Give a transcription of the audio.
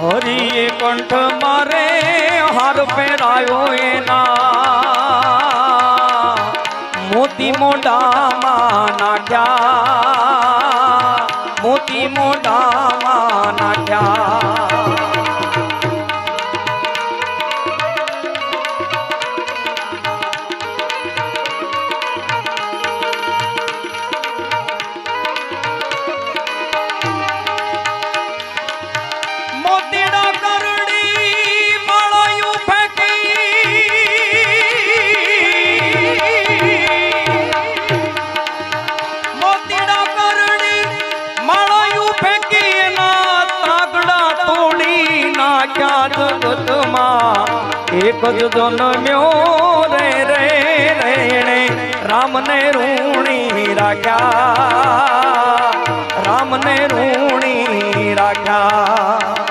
હરિએ કંઠ મારે હાર પહેરાયો એના મોતી મોઢામાં નાખ્યા મોતી મોઢામાં નાખ્યા એક જ જન્મ્યો રે રે રેણે રામને રૂણી રાખ્યા રામને રૂણી રાખ્યા